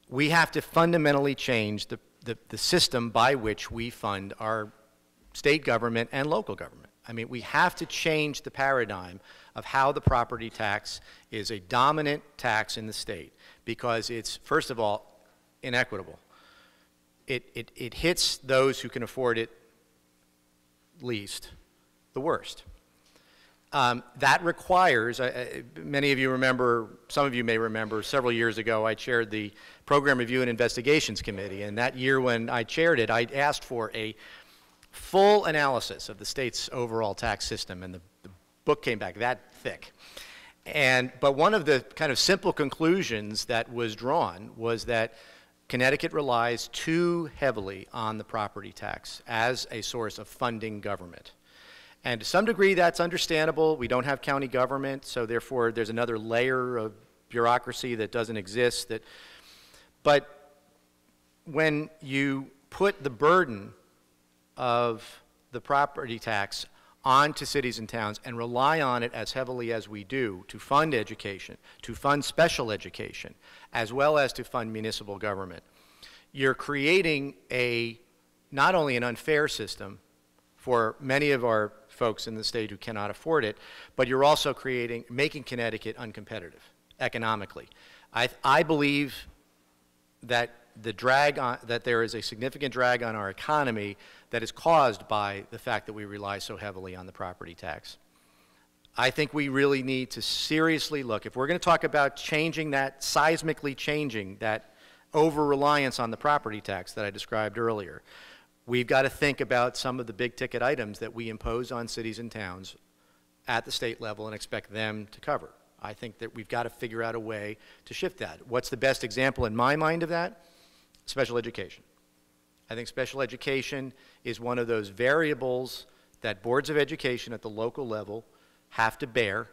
we have to fundamentally change the system by which we fund our state government and local government. I mean, we have to change the paradigm of how the property tax is a dominant tax in the state, because it's, first of all, inequitable. It hits those who can afford it least the worst. That requires, many of you remember, some of you may remember, several years ago I chaired the Program Review and Investigations Committee, and that year when I chaired it, I asked for a full analysis of the state's overall tax system, and the book came back that thick. But one of the kind of simple conclusions that was drawn was that Connecticut relies too heavily on the property tax as a source of funding government. And to some degree that's understandable. We don't have county government, so therefore there's another layer of bureaucracy that doesn't exist. But when you put the burden of the property tax onto cities and towns and rely on it as heavily as we do to fund education, to fund special education, as well as to fund municipal government, you're creating not only an unfair system for many of our folks in the state who cannot afford it, but you're also making Connecticut uncompetitive economically. I believe that that there is a significant drag on our economy that is caused by the fact that we rely so heavily on the property tax. I think we really need to seriously look, if we're going to talk about changing that, seismically changing that over-reliance on the property tax that I described earlier, we've got to think about some of the big ticket items that we impose on cities and towns at the state level and expect them to cover. I think that we've got to figure out a way to shift that. What's the best example in my mind of that? Special education. I think special education is one of those variables that boards of education at the local level have to bear.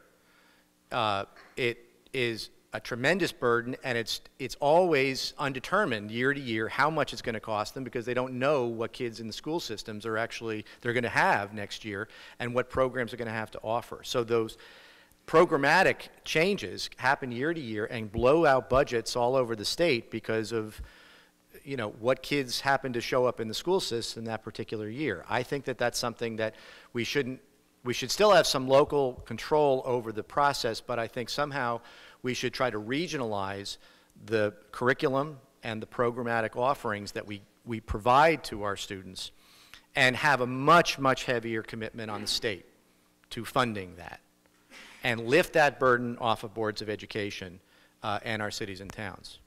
It is a tremendous burden, and it's always undetermined year to year how much it's going to cost them, because they don't know what kids in the school systems are they're going to have next year and what programs are going to have to offer. So those programmatic changes happen year to year and blow out budgets all over the state because of what kids happen to show up in the school system that particular year. I think that that's something that we should still have some local control over the process, but I think somehow we should try to regionalize the curriculum and the programmatic offerings that we provide to our students and have a much, much heavier commitment on the state to funding that and lift that burden off of boards of education and our cities and towns.